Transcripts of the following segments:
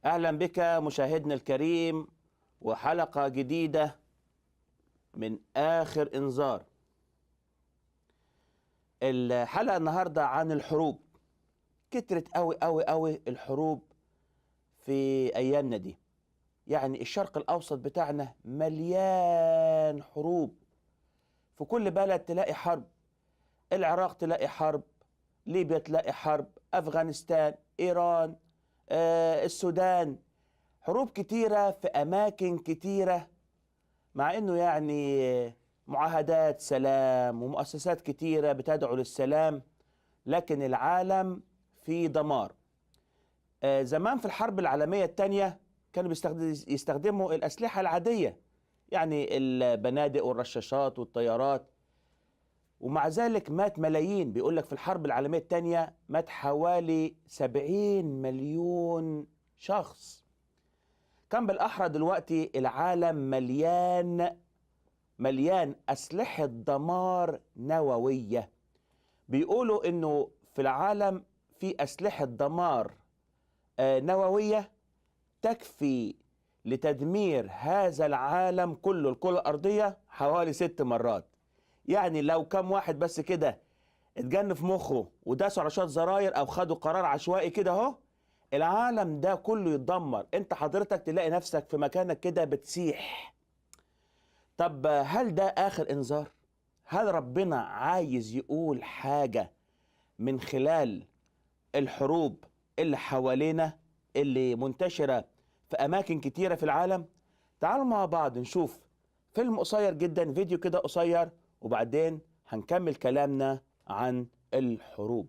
أهلا بك مشاهدنا الكريم وحلقة جديدة من آخر إنذار. الحلقة النهاردة عن الحروب. كترت قوي الحروب في أيامنا دي. يعني الشرق الأوسط بتاعنا مليان حروب، في كل بلد تلاقي حرب. العراق تلاقي حرب، ليبيا تلاقي حرب، أفغانستان، إيران، السودان. حروب كتيرة في أماكن كتيرة، مع انه يعني معاهدات سلام ومؤسسات كتيرة بتدعو للسلام، لكن العالم في دمار. زمان في الحرب العالمية الثانية كانوا يستخدموا الأسلحة العادية، يعني البنادق والرشاشات والطيارات، ومع ذلك مات ملايين. بيقول لك في الحرب العالمية الثانية مات حوالي 70 مليون شخص. كان بالأحرى دلوقتي العالم مليان أسلحة دمار نووية. بيقولوا إنه في العالم في أسلحة دمار نووية تكفي لتدمير هذا العالم كله، الكرة الأرضية، حوالي 6 مرات. يعني لو كم واحد بس كده اتجن في مخه وداسوا على شوية زراير أو خدوا قرار عشوائي كده أهو، العالم ده كله يتدمر. أنت حضرتك تلاقي نفسك في مكانك كده بتسيح. طب هل ده آخر إنذار؟ هل ربنا عايز يقول حاجة من خلال الحروب اللي حوالينا اللي منتشرة في أماكن كتيرة في العالم؟ تعالوا مع بعض نشوف فيلم قصير جدا، فيديو كده قصير، وبعدين هنكمل كلامنا عن الحروب.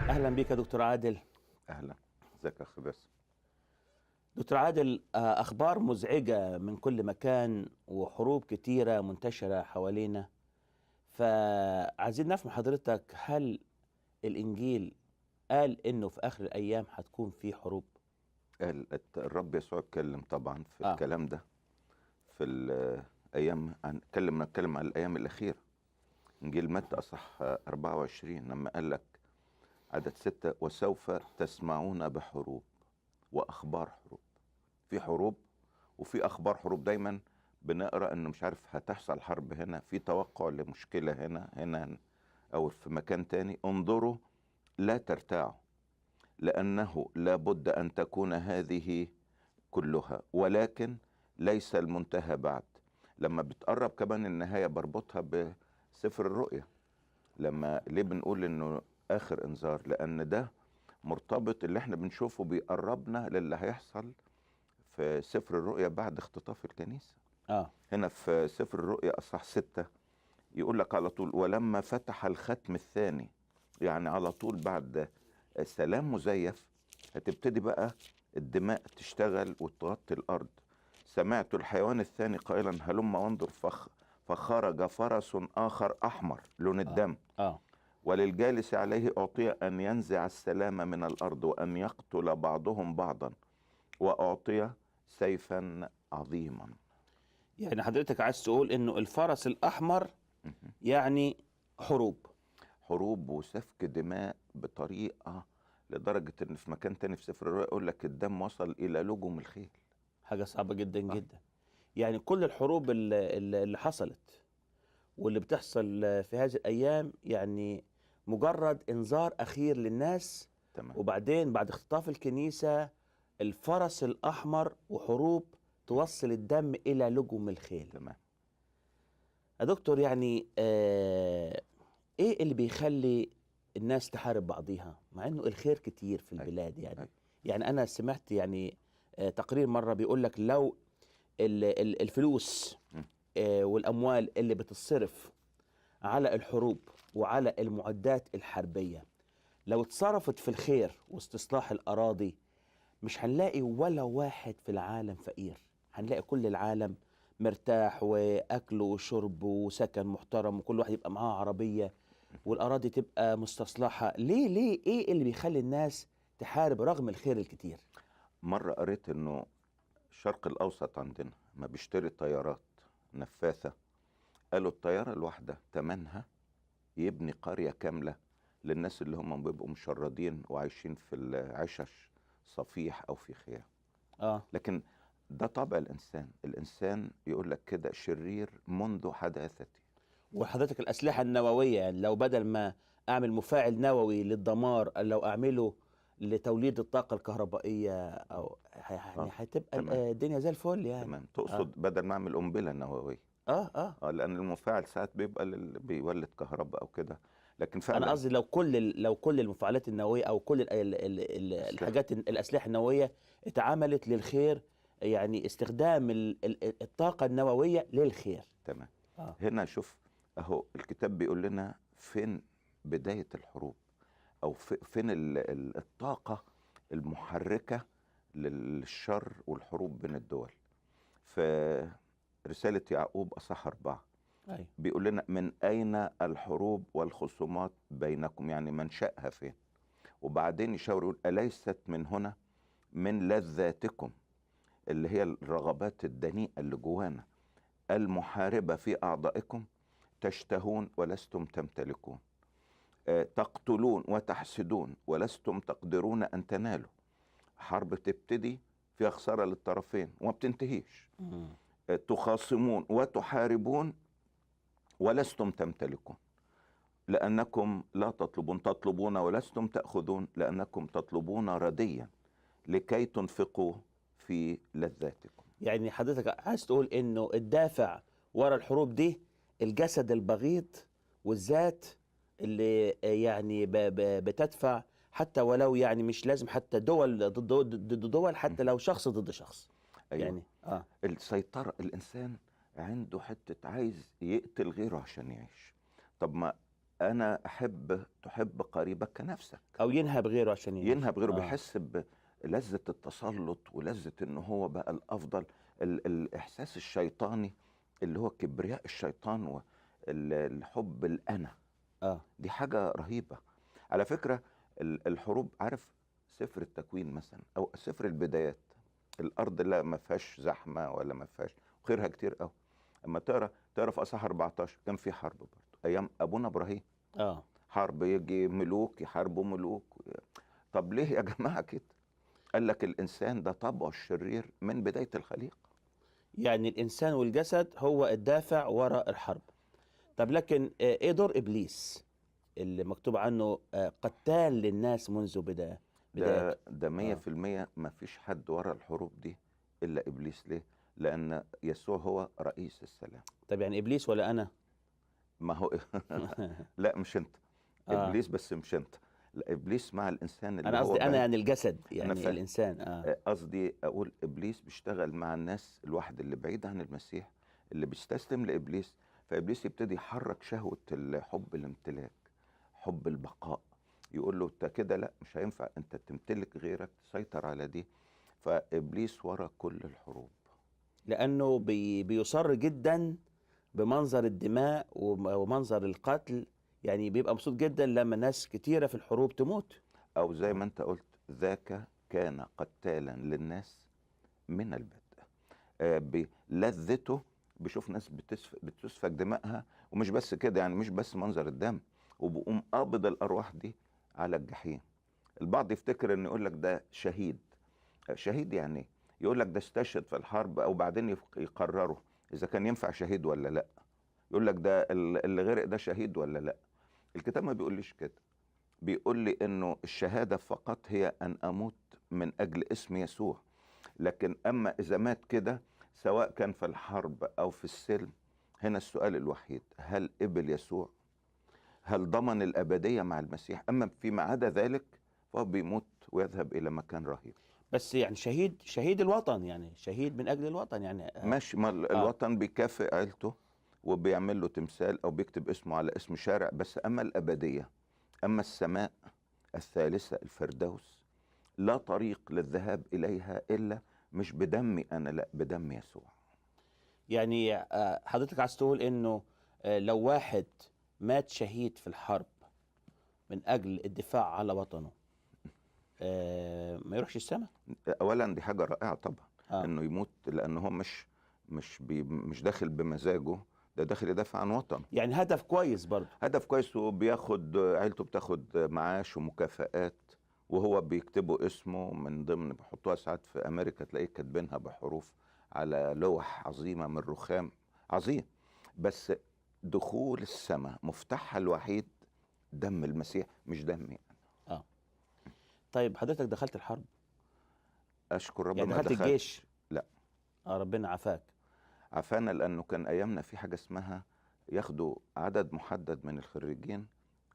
أهلا بك يا دكتور عادل. اهلا، ازيك يا اخ باسم؟ دكتور عادل، أخبار مزعجة من كل مكان وحروب كتيرة منتشرة حوالينا، فعايزين نفهم حضرتك، هل الإنجيل قال إنه في آخر الأيام هتكون في حروب؟ الرب يسوع اتكلم طبعا في آه. الكلام ده في الايام، نتكلم عن الايام الاخيره. انجيل متى اصح 24 لما قال لك عدد 6: وسوف تسمعون بحروب واخبار حروب. في حروب وفي اخبار حروب. دايما بنقرا انه مش عارف هتحصل حرب هنا، في توقع لمشكله هنا او في مكان تاني. انظروا لا ترتاعوا، لأنه لابد أن تكون هذه كلها، ولكن ليس المنتهى بعد. لما بتقرب كمان النهاية بربطها بسفر الرؤيا. ليه بنقول إنه آخر إنذار؟ لأن ده مرتبط، اللي احنا بنشوفه بيقربنا للي هيحصل في سفر الرؤيا بعد اختطاف الكنيسة. هنا في سفر الرؤيا أصح 6 يقول لك على طول: ولما فتح الختم الثاني، يعني على طول بعد سلام مزيف هتبتدي بقى الدماء تشتغل وتغطي الأرض. سمعت الحيوان الثاني قائلا: هلم وانظر. فخرج فرس آخر أحمر لون الدم، وللجالس عليه أعطي أن ينزع السلام من الأرض وأن يقتل بعضهم بعضا، وأعطي سيفا عظيما. يعني حضرتك عايز تقول إنه الفرس الأحمر مهم. يعني حروب. حروب وسفك دماء بطريقة لدرجة ان في مكان تاني في سفر الرؤيا يقول لك الدم وصل الى لجم الخيل. حاجة صعبة جدا آه. جدا. يعني كل الحروب اللي حصلت واللي بتحصل في هذه الأيام يعني مجرد إنذار أخير للناس، تمام. وبعدين بعد اختطاف الكنيسة الفرس الأحمر وحروب توصل الدم إلى لجم الخيل. تمام. يا دكتور يعني إيه اللي بيخلي الناس تحارب بعضيها مع إنه الخير كتير في أيوة. البلاد يعني؟ أيوة. يعني أنا سمعت يعني تقرير مرة بيقول لك لو الفلوس م. والأموال اللي بتتصرف على الحروب وعلى المعدات الحربية لو اتصرفت في الخير واستصلاح الأراضي، مش هنلاقي ولا واحد في العالم فقير، هنلاقي كل العالم مرتاح وأكل وشرب وسكن محترم وكل واحد يبقى معاه عربية والأراضي تبقى مستصلحة. ليه إيه اللي بيخلي الناس تحارب رغم الخير الكتير؟ مرة قريت انه الشرق الاوسط عندنا ما بيشتري طيارات نفاثة، قالوا الطيارة الواحدة تمنها يبني قرية كاملة للناس اللي هم بيبقوا مشردين وعايشين في العشش صفيح او في خيام. آه لكن ده طبع الانسان، الانسان يقول لك كده شرير منذ حداثته. وحضرتك الأسلحة النووية، يعني لو بدل ما أعمل مفاعل نووي للدمار لو أعمله لتوليد الطاقة الكهربائية أو يعني اه. هتبقى تمام. الدنيا زي الفل يعني. تمام. آه تقصد بدل ما اعمل قنبلة نووية. آه لان المفاعل ساعات بيبقى بيولد كهرباء او كده، لكن أنا فعلا قصدي لو كل المفاعلات النووية أو كل اسلحة. الحاجات الأسلحة النووية اتعملت للخير، يعني استخدام الطاقة النووية للخير. تمام. آه هنا شوف، اهو الكتاب بيقول لنا فين بداية الحروب، او فين الطاقة المحركة للشر والحروب بين الدول. في رسالة يعقوب اصحاح 4 أيوه بيقول لنا من اين الحروب والخصومات بينكم، يعني منشأها فين. وبعدين يشاور يقول اليست من هنا من لذاتكم، اللي هي الرغبات الدنيئة اللي جوانا المحاربة في أعضائكم، تشتهون ولستم تمتلكون، تقتلون وتحسدون ولستم تقدرون أن تنالوا. حرب تبتدي فيها خسارة للطرفين وما بتنتهيش. مم. تخاصمون وتحاربون ولستم تمتلكون، لأنكم لا تطلبون ولستم تأخذون، لأنكم تطلبون رديا لكي تنفقوا في لذاتكم. يعني حضرتك عايز تقول انه الدافع ورا الحروب دي الجسد البغيض والذات اللي يعني بتدفع، حتى ولو يعني مش لازم حتى دول ضد دول، حتى لو شخص ضد شخص. أيوه. يعني السيطرة، الإنسان عنده حتة عايز يقتل غيره عشان يعيش. طب ما أنا تحب قريبك كنفسك. او ينهب غيره عشان يعيش. ينهب غيره، بيحس بلذة التسلط ولذة إن هو بقى الأفضل. الإحساس الشيطاني اللي هو كبرياء الشيطان والحب الأنا، دي حاجة رهيبة على فكرة. الحروب، عارف سفر التكوين مثلا أو سفر البدايات، الأرض لا ما فيهاش زحمة ولا ما فيهاش، خيرها كتير قوي. اما تقرا في اصحاح 14 كان في حرب برضه ايام ابونا ابراهيم. حرب، يجي ملوك يحاربوا ملوك. طب ليه يا جماعه كده؟ قال لك الانسان ده طبعه الشرير من بدايه الخليقه. يعني الانسان والجسد هو الدافع وراء الحرب. طب لكن ايه دور ابليس اللي مكتوب عنه قتال للناس منذ بدايته؟ ده 100% ما فيش حد ورا الحروب دي الا ابليس. ليه؟ لان يسوع هو رئيس السلام. طب يعني ابليس ولا انا؟ ما هو لا مش انت. ابليس بس مش انت. لا، ابليس مع الانسان اللي انا هو قصدي انا بعيد. يعني الجسد، انا يعني فاهم. الانسان. قصدي اقول ابليس بيشتغل مع الناس، الواحد اللي بعيد عن المسيح اللي بيستسلم لابليس، فابليس يبتدي يحرك شهوة حب الامتلاك، حب البقاء. يقول له انت كده لا مش هينفع، انت تمتلك غيرك، تسيطر على دي. فابليس ورا كل الحروب، لانه بيصر جدا بمنظر الدماء ومنظر القتل. يعني بيبقى مبسوط جدا لما ناس كتيرة في الحروب تموت. او زي ما انت قلت ذاك كان قتالا للناس من البدء. بلذته بيشوف ناس بتسفك دمائها، ومش بس كده، يعني مش بس منظر الدم، وبقوم قابض الارواح دي على الجحيم. البعض يفتكر ان يقول لك ده شهيد. شهيد يعني إيه؟ يقول لك ده استشهد في الحرب، او بعدين يقرروا اذا كان ينفع شهيد ولا لا. يقول لك ده اللي غرق ده شهيد ولا لا. الكتاب ما بيقوليش كده. بيقول لي انه الشهاده فقط هي ان اموت من اجل اسم يسوع. لكن اما اذا مات كده، سواء كان في الحرب او في السلم، هنا السؤال الوحيد: هل قبل يسوع؟ هل ضمن الابديه مع المسيح؟ اما فيما عدا ذلك فهو بيموت ويذهب الى مكان رهيب. بس يعني شهيد الوطن، يعني شهيد من اجل الوطن يعني. ماشي، ما الوطن بيكافئ عيلته وبيعمل له تمثال او بيكتب اسمه على اسم شارع. بس اما الابديه، اما السماء الثالثه الفردوس، لا طريق للذهاب اليها الا مش بدمي انا، لا، بدم يسوع. يعني حضرتك عايز تقول انه لو واحد مات شهيد في الحرب من اجل الدفاع على وطنه ما يروحش السماء؟ اولا دي حاجه رائعه طبعا، اه انه يموت، لان هو مش داخل بمزاجه، ده داخل يدافع عن وطن. يعني هدف كويس برضه. هدف كويس، وبياخد عيلته بتاخد معاش ومكافآت، وهو بيكتبوا اسمه من ضمن، بيحطوها ساعات في امريكا تلاقيه كاتبينها بحروف على لوح عظيمه من رخام عظيم. بس دخول السماء مفتاحها الوحيد دم المسيح، مش دمي. اه طيب حضرتك دخلت الحرب؟ اشكر رب يعني ما دخلت دخلتش. الجيش؟ لا، ربنا عافاك. عفانا، لانه كان ايامنا في حاجه اسمها ياخدوا عدد محدد من الخريجين،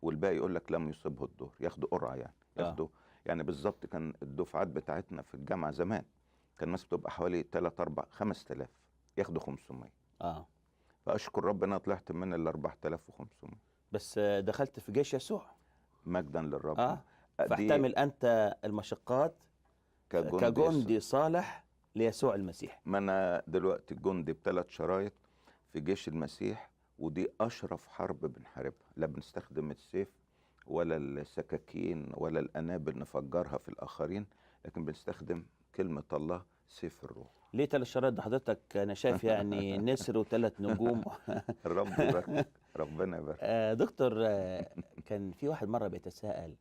والباقي يقول لك لم يصبه الدور، ياخدوا قرعه يعني، اه ياخدوا. يعني بالظبط كان الدفعات بتاعتنا في الجامعه زمان كان مثلا بتبقى حوالي 3 4 5000، ياخدوا 500. اه فاشكر ربنا طلعت من ال 4500. بس دخلت في جيش يسوع. مجدا للرب. اه دي فاحتمل انت المشقات كجندي كجندي صالح ليسوع المسيح. ما انا دلوقتي جندي ب3 شرايط في جيش المسيح، ودي اشرف حرب بنحاربها. لا بنستخدم السيف ولا السكاكين ولا الانابل نفجرها في الاخرين، لكن بنستخدم كلمة الله، سيف الروح. ليه 3 شرايط ده حضرتك؟ انا شايف يعني نسر و3 نجوم. الرب يبارك، ربنا يبارك. دكتور، كان في واحد مرة بيتساءل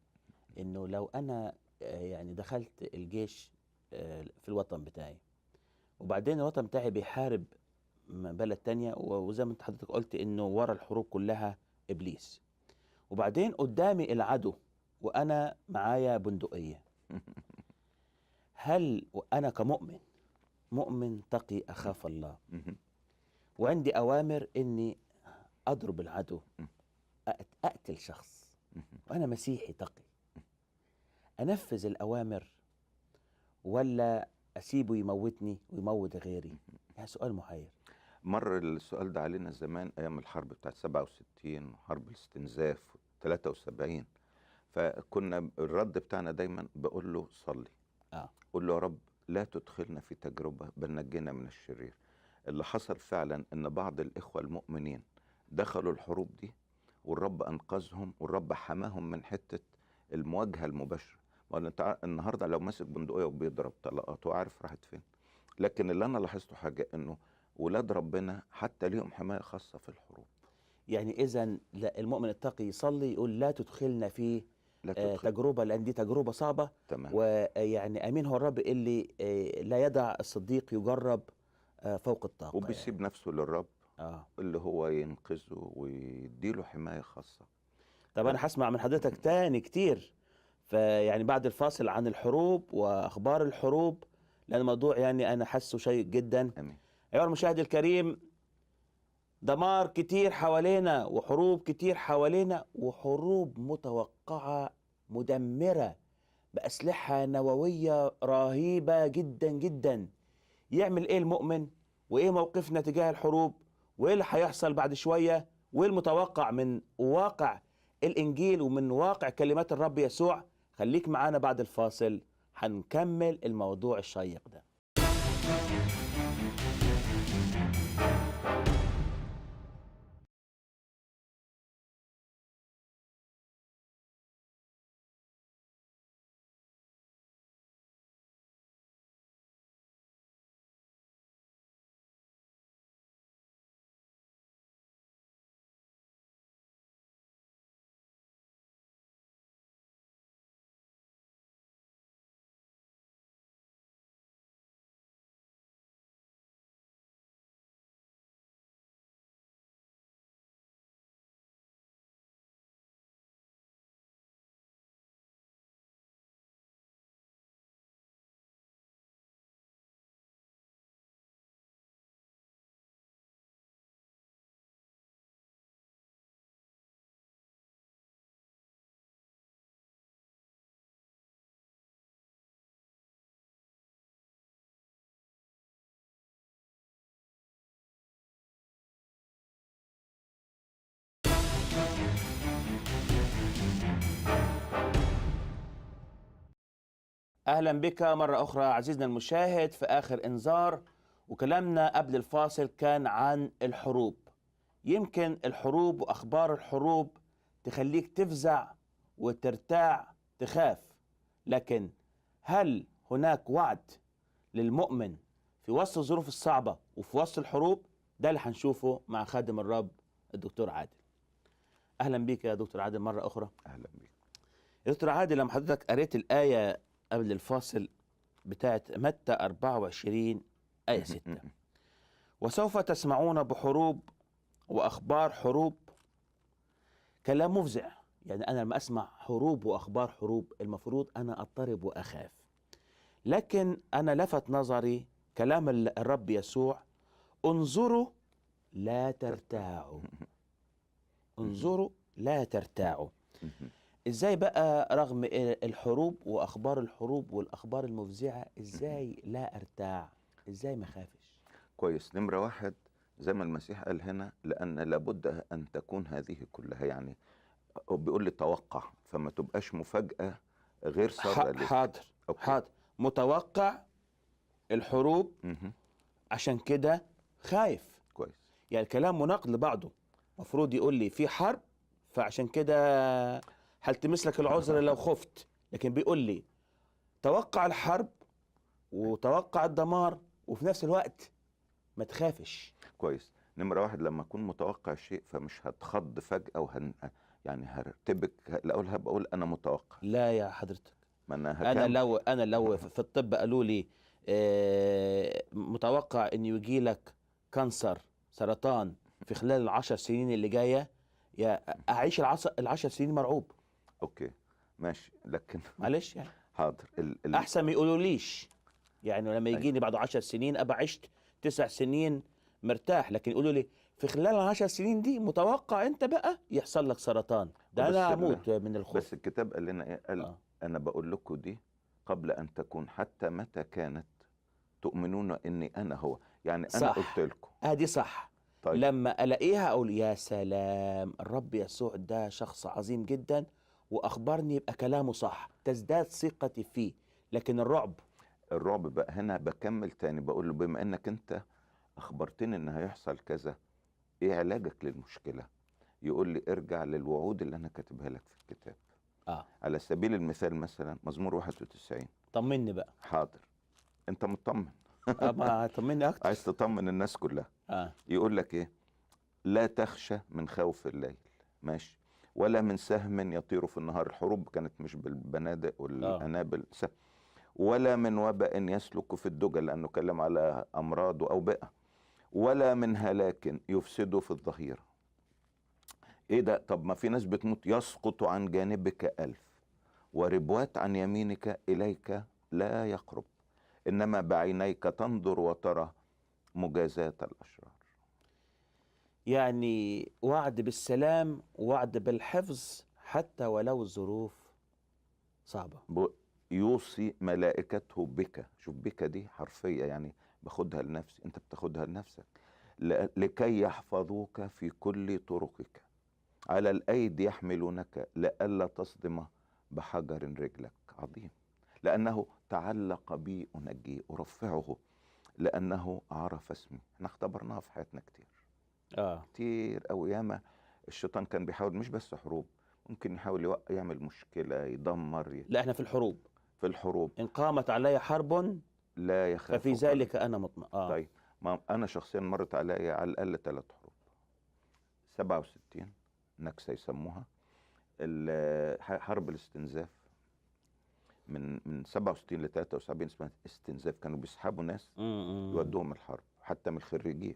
انه لو انا يعني دخلت الجيش في الوطن بتاعي، وبعدين الوطن بتاعي بيحارب بلد تانية، وزي ما انت حضرتك قلت انه ورا الحروب كلها ابليس، وبعدين قدامي العدو وانا معايا بندقية، هل انا كمؤمن، مؤمن تقي اخاف الله، وعندي اوامر اني اضرب العدو، اقتل شخص، وانا مسيحي تقي، انفذ الاوامر ولا اسيبه يموتني ويموت غيري؟ يعني سؤال محير. مر السؤال ده علينا زمان ايام الحرب بتاعت 67 وحرب الاستنزاف 73. فكنا الرد بتاعنا دايما بقول له صلي، اه قول له يا رب لا تدخلنا في تجربة بل نجينا من الشرير. اللي حصل فعلا ان بعض الاخوة المؤمنين دخلوا الحروب دي، والرب انقذهم، والرب حماهم من حتة المواجهة المباشرة. ما هو انت النهارده لو ماسك بندقية وبيضرب طلقات وعارف راحت فين. لكن اللي انا لاحظته حاجة، انه ولاد ربنا حتى ليهم حماية خاصة في الحروب. يعني اذا المؤمن التقي يصلي يقول لا تدخلنا في لا تدخل. تجربة، لان دي تجربة صعبة. تمام. ويعني امين هو الرب اللي لا يدع الصديق يجرب فوق الطاقة يعني. وبيسيب نفسه للرب اه اللي هو ينقذه ويديله حماية خاصة. طب انا هسمع من حضرتك تاني كتير، فيعني بعد الفاصل، عن الحروب واخبار الحروب، لان الموضوع يعني انا حاسه شيق جدا. امين. ايها المشاهد الكريم، دمار كتير حوالينا وحروب كتير حوالينا، وحروب متوقعة مدمرة بأسلحة نووية رهيبة جدا جدا. يعمل ايه المؤمن؟ وايه موقفنا تجاه الحروب؟ وايه اللي هيحصل بعد شوية؟ وايه المتوقع من واقع الانجيل ومن واقع كلمات الرب يسوع؟ خليك معانا بعد الفاصل، هنكمل الموضوع الشيق ده. أهلا بك مرة أخرى عزيزنا المشاهد في آخر إنذار. وكلامنا قبل الفاصل كان عن الحروب. يمكن الحروب وأخبار الحروب تخليك تفزع وترتاع تخاف، لكن هل هناك وعد للمؤمن في وسط الظروف الصعبة وفي وسط الحروب؟ ده اللي هنشوفه مع خادم الرب الدكتور عادل. أهلا بك يا دكتور عادل مرة أخرى. اهلا بيك. يا دكتور عادل، لما حضرتك قريت الآية قبل الفاصل بتاعت متى 24 آية 6، وسوف تسمعون بحروب وأخبار حروب، كلام مفزع. يعني أنا لما أسمع حروب وأخبار حروب المفروض أنا أضطرب وأخاف، لكن أنا لفت نظري كلام الرب يسوع: انظروا لا ترتاعوا. انظروا لا ترتاعوا. ازاي بقى رغم الحروب واخبار الحروب والاخبار المفزعه ازاي لا ارتاع؟ ازاي ما خافش؟ كويس. نمرة واحد، زي ما المسيح قال هنا، لأن لابد أن تكون هذه كلها، يعني هو بيقول لي توقع، فما تبقاش مفاجأة غير سارة ليك. حاضر أوكي. حاضر، متوقع الحروب مهم. عشان كده خايف. كويس. يعني الكلام مناقض لبعضه. المفروض يقول لي في حرب فعشان كده هلتمس لك العذر لو خفت، لكن بيقول لي توقع الحرب وتوقع الدمار وفي نفس الوقت ما تخافش. كويس. نمرة واحد، لما أكون متوقع شيء فمش هتخض فجأة يعني هرتبك، الأول هبقول أنا متوقع. لا يا حضرتك، ما أنا انا لو في الطب قالوا لي متوقع ان يجي لك كانسر سرطان في خلال العشر سنين اللي جايه، يا اعيش العشر سنين مرعوب. أوكي ماشي، لكن معلش يعني حاضر احسن ما يقولوا ليش. يعني لما أيوة. يجيني بعد 10 سنين ابقى عشت 9 سنين مرتاح، لكن يقولوا لي في خلال العشر سنين دي متوقع انت بقى يحصل لك سرطان، ده بس انا اموت من الخوف. بس الكتاب قال لنا إيه؟ قال أنا بقول لكم دي قبل أن تكون، حتى متى كانت تؤمنون إني أنا هو. يعني أنا صح، قلت لكم. ادي صح. طيب. لما الاقيها اقول يا سلام، الرب يسوع ده شخص عظيم جدا واخبرني، يبقى كلامه صح، تزداد ثقتي فيه. لكن الرعب بقى هنا بكمل تاني، بقول له بما انك انت اخبرتني ان هيحصل كذا، ايه علاجك للمشكلة؟ يقول لي ارجع للوعود اللي انا كاتبها لك في الكتاب. على سبيل المثال مثلا مزمور 91. طمني بقى. حاضر. انت مطمن؟ ما طمني اكتر. عايز تطمن الناس كلها. اه يقول لك ايه؟ لا تخشى من خوف الليل، ماشي، ولا من سهم يطير في النهار. الحروب كانت مش بالبنادق والانابل، ولا من وباء يسلك في الدجى، لأنه كلم على أمراض وأوبئة، ولا من هلاك يفسد في الظهيرة. إيه ده؟ طب ما في ناس بتموت. يسقط عن جانبك 1000 وربوات عن يمينك إليك لا يقرب، إنما بعينيك تنظر وترى مجازاة الأشرار. يعني وعد بالسلام، وعد بالحفظ حتى ولو الظروف صعبة. يوصي ملائكته بك. شوف بك دي حرفية، يعني باخدها لنفسي، انت بتاخدها لنفسك. لكي يحفظوك في كل طرقك، على الأيدي يحملونك، لئلا تصدم بحجر رجلك. عظيم. لأنه تعلق بي أنجيه أرفعه، لأنه عرف اسمي. احنا اختبرناها في حياتنا كتير. كتير أوي. ياما الشيطان كان بيحاول، مش بس حروب، ممكن يحاول يعمل مشكلة، يدمر. لا احنا في الحروب. في الحروب إن قامت علي حرب لا يخاف ففي ذلك أنا مطمئن. طيب، ما أنا شخصيا مرت عليا على الأقل 3 حروب. 67 نكسة يسموها، حرب الاستنزاف من 67 ل 73 اسمها استنزاف. كانوا بيسحبوا ناس يودوهم الحرب حتى من الخريجين.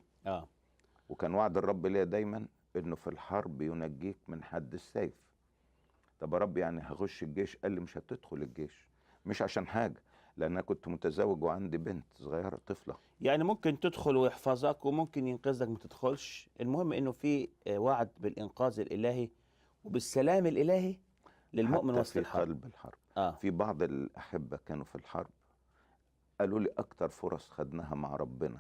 وكان وعد الرب ليا دايما انه في الحرب ينجيك من حد السيف. طب يا رب يعني هخش الجيش؟ قال لي مش هتدخل الجيش، مش عشان حاجة، لأن أنا كنت متزوج وعندي بنت صغيرة طفلة. يعني ممكن تدخل ويحفظك وممكن ينقذك ما تدخلش، المهم إنه في وعد بالإنقاذ الإلهي وبالسلام الإلهي للمؤمن وسط الحرب. في قلب الحرب. في بعض الأحبة كانوا في الحرب قالوا لي أكتر فرص خدناها مع ربنا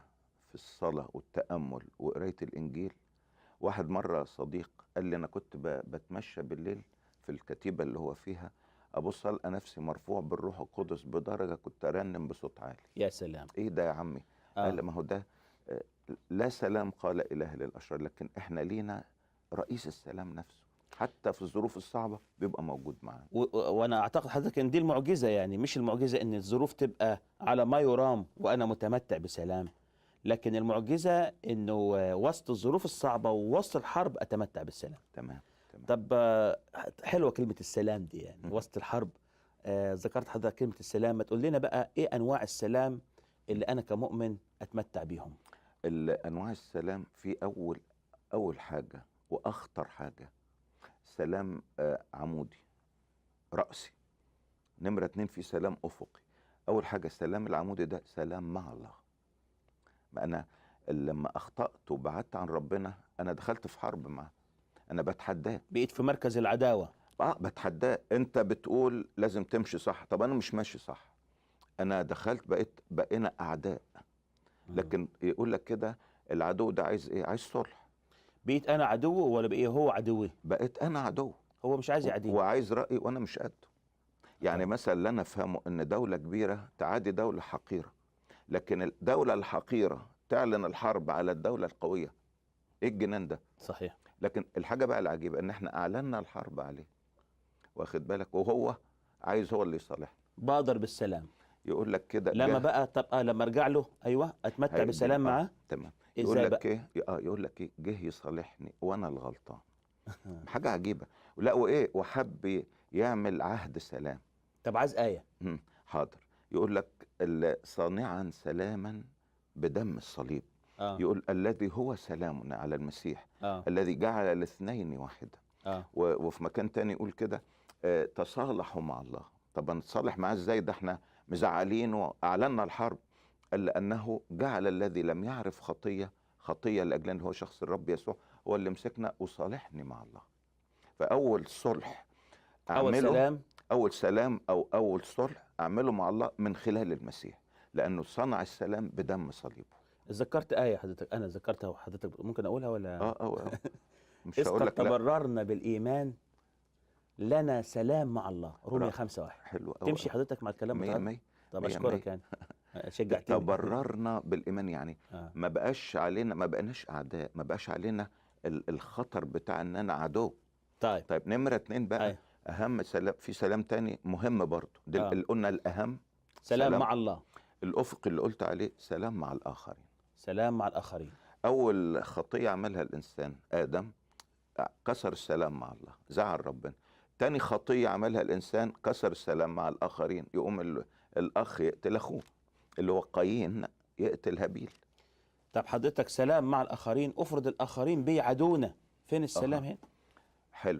في الصلاة والتأمل وقراية الإنجيل. واحد مرة صديق قال لي أنا كنت بتمشى بالليل في الكتيبة اللي هو فيها، ابص القى نفسي مرفوع بالروح القدس بدرجه كنت ارنم بصوت عالي. يا سلام. ايه ده يا عمي؟ قال ما هو ده لا سلام قال اله للاشرار، لكن احنا لينا رئيس السلام نفسه، حتى في الظروف الصعبه بيبقى موجود معانا. وانا اعتقد حضرتك ان دي المعجزه، يعني مش المعجزه ان الظروف تبقى على ما يرام وانا متمتع بسلام، لكن المعجزه انه وسط الظروف الصعبه ووسط الحرب اتمتع بالسلام. تمام تمام. طب حلوه كلمه السلام دي، يعني وسط الحرب. ذكرت حضرتك كلمه السلام، ما تقول لنا بقى ايه انواع السلام اللي انا كمؤمن اتمتع بيهم؟ انواع السلام، في اول حاجه واخطر حاجه سلام عمودي رأسي. نمرة 2 في سلام أفقي. أول حاجة السلام العمودي ده سلام مع الله. ما أنا لما أخطأت وبعدت عن ربنا أنا دخلت في حرب معاه، أنا بتحداه. بقيت في مركز العداوه. بتحداه. أنت بتقول لازم تمشي صح، طب أنا مش ماشي صح، أنا دخلت بقينا أعداء. لكن يقول لك كده العدو ده عايز إيه؟ عايز صلح. بقيت انا عدوه ولا بقى هو عدوي؟ بقيت أنا عدو، هو مش عايز يعاديني وعايز رأيي وأنا مش قده. يعني مثلا اللي انا افهمه ان دولة كبيرة تعادي دولة حقيرة، لكن الدولة الحقيرة تعلن الحرب على الدولة القوية. ايه الجنان ده؟ صحيح. لكن الحاجة بقى العجيبة ان احنا اعلنا الحرب عليه، واخد بالك، وهو عايز هو اللي يصالحنا. بادر بالسلام. يقول لك كده لما بقى طب لما ارجع له ايوه اتمتع بسلام معاه. تمام. ازاي يقول لك بقى؟ ايه؟ يقول لك ايه؟ جه يصالحني وانا الغلطان. حاجة عجيبة. لا وايه؟ وحب يعمل عهد سلام. طب عايز آية. حاضر. يقول لك صانعا سلاما بدم الصليب. يقول الذي هو سلامنا على المسيح، الذي جعل الاثنين واحدا. وفي مكان تاني يقول كده تصالحوا مع الله. طب نتصالح معاه ازاي؟ ده احنا مزعلين واعلنا الحرب. قال لانه جعل الذي لم يعرف خطيه لاجل هو شخص الرب يسوع هو اللي مسكنا وصالحني مع الله. فاول صلح اعمله، اول سلام او اول صلح اعمله مع الله من خلال المسيح، لانه صنع السلام بدم صليبه. ذكرت آية حضرتك، انا ذكرتها وحضرتك ممكن اقولها ولا؟ مش هقول لك لا. تبررنا بالايمان لنا سلام مع الله، رومية 5:1. حلو قوي. تمشي حضرتك مع الكلام بتاعك؟ طب اشكرك يعني شجعتني. تبررنا بالايمان يعني ما بقاش علينا، ما بقناش اعداء، ما بقاش علينا الخطر بتاع ان انا عدو. طيب نمرة 2 بقى اهم سلام، في سلام تاني مهم برضو، ده اللي قلنا الاهم. سلام مع الله. الافق اللي قلت عليه سلام مع الاخرين. سلام مع الاخرين. اول خطية عملها الانسان ادم كسر السلام مع الله، زعل ربنا. تاني خطية عملها الانسان كسر السلام مع الاخرين، يقوم الاخ يقتل اخوه، اللي هو قايين يقتل هابيل. طب حضرتك سلام مع الاخرين، افرض الاخرين بيعادونا، فين السلام هنا؟ حلو.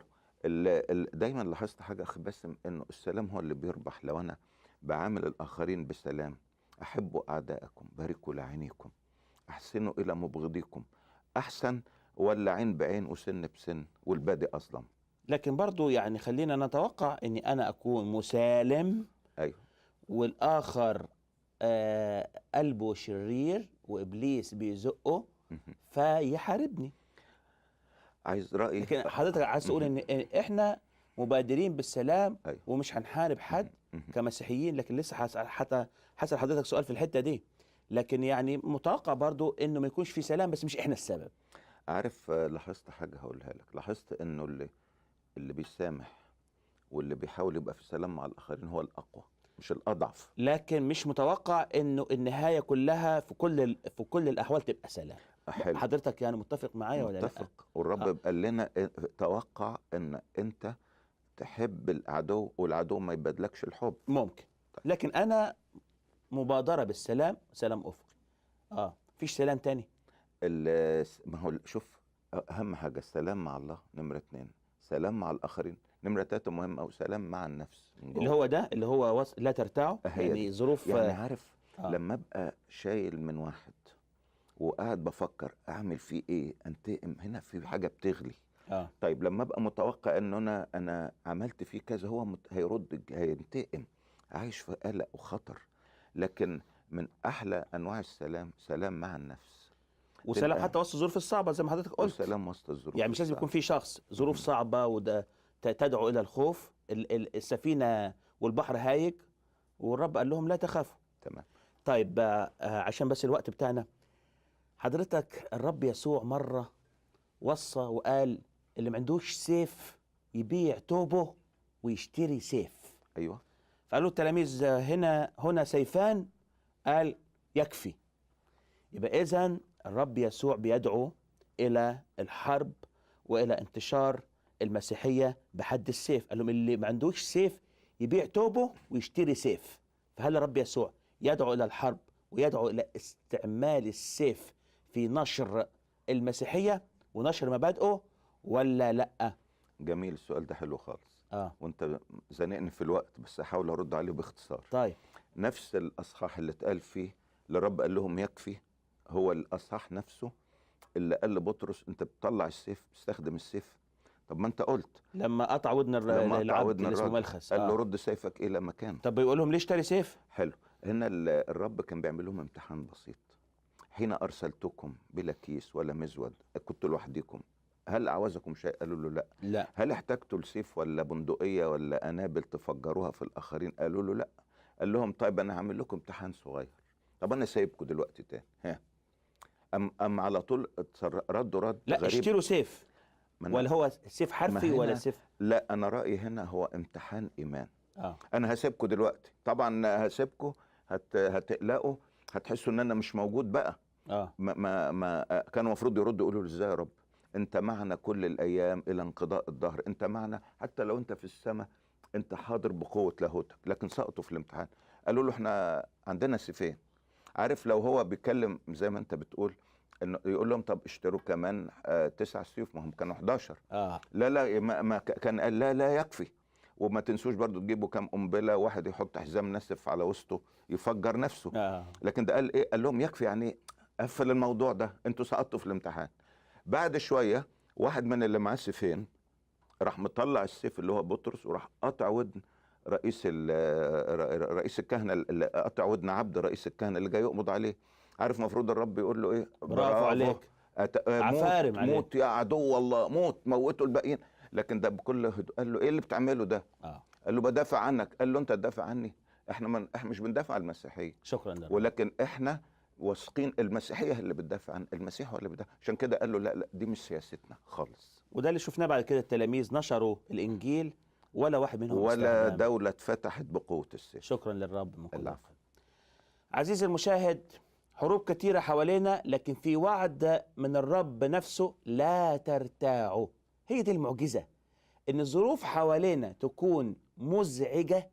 دايما لاحظت حاجه اخي باسم، انه السلام هو اللي بيربح. لو انا بعامل الاخرين بسلام، احبوا اعدائكم، باركوا لعينيكم، احسنوا الى مبغضيكم، احسن ولا عين بعين وسن بسن والبادئ اظلم. لكن برضو يعني خلينا نتوقع اني انا اكون مسالم. ايوه. والاخر قلبه شرير وابليس بيزقه فيحاربني. عايز رأيي؟ لكن حضرتك عايز تقول ان احنا مبادرين بالسلام. أيوة. ومش هنحارب حد كمسيحيين، لكن لسه حتى حسأل حضرتك سؤال في الحتة دي، لكن يعني متوقع برضو انه ما يكونش في سلام بس مش احنا السبب. عارف، لاحظت حاجة هقولها لك. لاحظت انه اللي بيسامح واللي بيحاول يبقى في سلام مع الاخرين هو الاقوى مش الاضعف. لكن مش متوقع انه النهاية كلها في كل الاحوال تبقى سلام. حلو. حضرتك يعني متفق معايا ولا لا؟ متفق. والرب قال لنا توقع ان انت تحب العدو والعدو ما يبادلكش الحب. ممكن. طيب. لكن انا مبادرة بالسلام، سلام افقي. مفيش سلام تاني. ما هو شوف، اهم حاجة السلام مع الله، نمرة 2 سلام مع الاخرين، نمرة 3 مهم أوي سلام مع النفس اللي هو ده اللي هو لا ترتعوا. يعني ظروف يعني عارف لما ابقى شايل من واحد وقاعد بفكر اعمل فيه ايه، انتقم، هنا في حاجه بتغلي. طيب لما ابقى متوقع ان انا عملت فيه كذا، هو هيرد، هينتقم، عايش في قلق وخطر. لكن من احلى انواع السلام سلام مع النفس، وسلام حتى وسط الظروف الصعبه زي ما حضرتك قلت. وسلام وسط الظروف، يعني مش لازم يكون في شخص ظروف صعبه وده تدعو الى الخوف، السفينة والبحر هايج، والرب قال لهم لا تخافوا. تمام. طيب عشان بس الوقت بتاعنا، حضرتك الرب يسوع مرة وصى وقال اللي ما عندوش سيف يبيع توبه ويشتري سيف. ايوه. فقالوا التلاميذ هنا سيفان، قال يكفي. يبقى إذن الرب يسوع بيدعو إلى الحرب وإلى انتشار المسيحية بحد السيف. قال لهم اللي ما عندوش سيف يبيع توبه ويشتري سيف. فهل الرب يسوع يدعو إلى الحرب ويدعو إلى استعمال السيف في نشر المسيحية ونشر مبادئه ولا لأ؟ جميل، السؤال ده حلو خالص. وانت زنقني في الوقت، بس احاول ارد عليه باختصار. طيب. نفس الاصحاح اللي اتقال فيه اللي الرب قال لهم يكفي، هو الاصحاح نفسه اللي قال لبطرس انت بتطلع السيف، استخدم السيف. طب ما انت قلت لما قطع ودن العبد اللي اسمه ملخس، قال له رد سيفك الى مكانه. طب بيقول لهم ليه اشتري سيف؟ حلو. هنا الرب كان بيعمل لهم امتحان بسيط. حين ارسلتكم بلا كيس ولا مزود كنتوا لوحدكم، هل اعوزكم شيء؟ قالوا له لا. لا. هل احتجتوا لسيف ولا بندقيه ولا قنابل تفجروها في الاخرين؟ قالوا له لا. قال لهم طيب انا هعمل لكم امتحان صغير، طب انا سايبكم دلوقتي تاني، ها ام على طول ردوا رد لا غريب. اشتروا سيف، ولا هو سيف حرفي ولا سيف؟ لا، انا رايي هنا هو امتحان ايمان. انا هسيبكم دلوقتي، طبعا هسيبكم، هتقلقوا، هتحسوا ان انا مش موجود بقى. ما كانوا المفروض يردوا يقولوا ازاي يا رب انت معنا كل الايام الى انقضاء الدهر، انت معنا حتى لو انت في السماء، انت حاضر بقوه لاهوتك. لكن سقطوا في الامتحان. قالوا له احنا عندنا سيفين. عارف لو هو بيتكلم زي ما انت بتقول انه يقول لهم طب اشتروا كمان 9 سيوف، ما هم كانوا 11. لا ما كان قال لا يكفي. وما تنسوش برضو تجيبوا كام قنبله، واحد يحط حزام نسف على وسطه يفجر نفسه. لكن ده قال ايه؟ قال لهم يكفي، يعني قفل الموضوع ده، انتوا سقطتوا في الامتحان. بعد شويه واحد من اللي معاه سيفين راح مطلع السيف اللي هو بطرس، وراح قطع ودن رئيس الكهنه، اللي قطع ودن عبد رئيس الكهنه اللي جاي يقبض عليه. عارف المفروض الرب يقول له ايه؟ برافو عليك، عفارم عليك، موت يا عدو الله، موتوا الباقيين. لكن ده بكل هدوء قال له ايه اللي بتعمله ده؟ قال له بدافع عنك. قال له انت تدافع عني؟ احنا مش بندافع عن المسيحيه، شكرا لله، ولكن احنا واثقين المسيحيه اللي بتدافع عن المسيح، هو اللي بيدافع. عشان كده قال له لا دي مش سياستنا خالص. وده اللي شفناه بعد كده، التلاميذ نشروا الانجيل ولا واحد منهم ولا دوله اتفتحت بقوه السيف. شكرا للرب من كل قلب. عزيزي المشاهد، حروب كتيرة حوالينا، لكن في وعد من الرب نفسه لا ترتاعوا. هي دي المعجزة، إن الظروف حوالينا تكون مزعجة،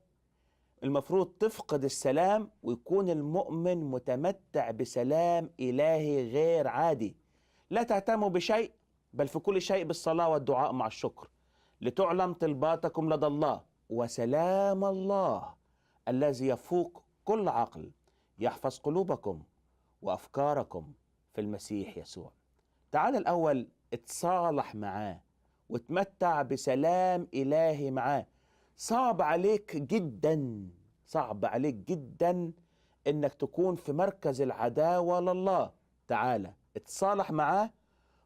المفروض تفقد السلام، ويكون المؤمن متمتع بسلام إلهي غير عادي. لا تهتموا بشيء، بل في كل شيء بالصلاة والدعاء مع الشكر لتعلم طلباتكم لدى الله، وسلام الله الذي يفوق كل عقل يحفظ قلوبكم وأفكاركم في المسيح يسوع. تعال الأول اتصالح معاه وتمتع بسلام إلهي معاه. صعب عليك جدا، صعب عليك جدا إنك تكون في مركز العداوة لله. تعال اتصالح معاه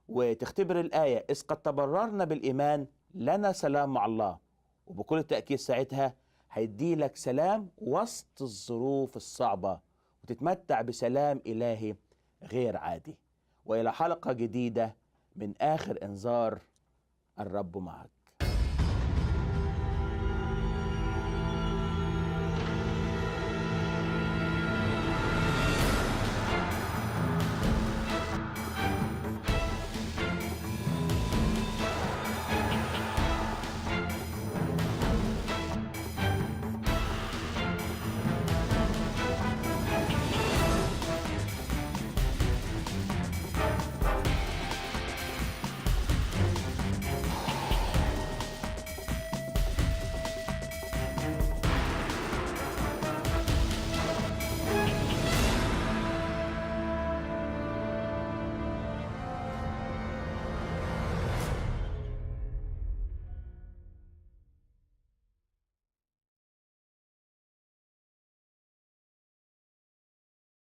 وتختبر الآية إذ قد تبررنا بالإيمان لنا سلام مع الله. وبكل تأكيد ساعتها هيدي لك سلام وسط الظروف الصعبة، وتتمتع بسلام إلهي غير عادي. وإلى حلقة جديدة من آخر إنذار، الرب معك.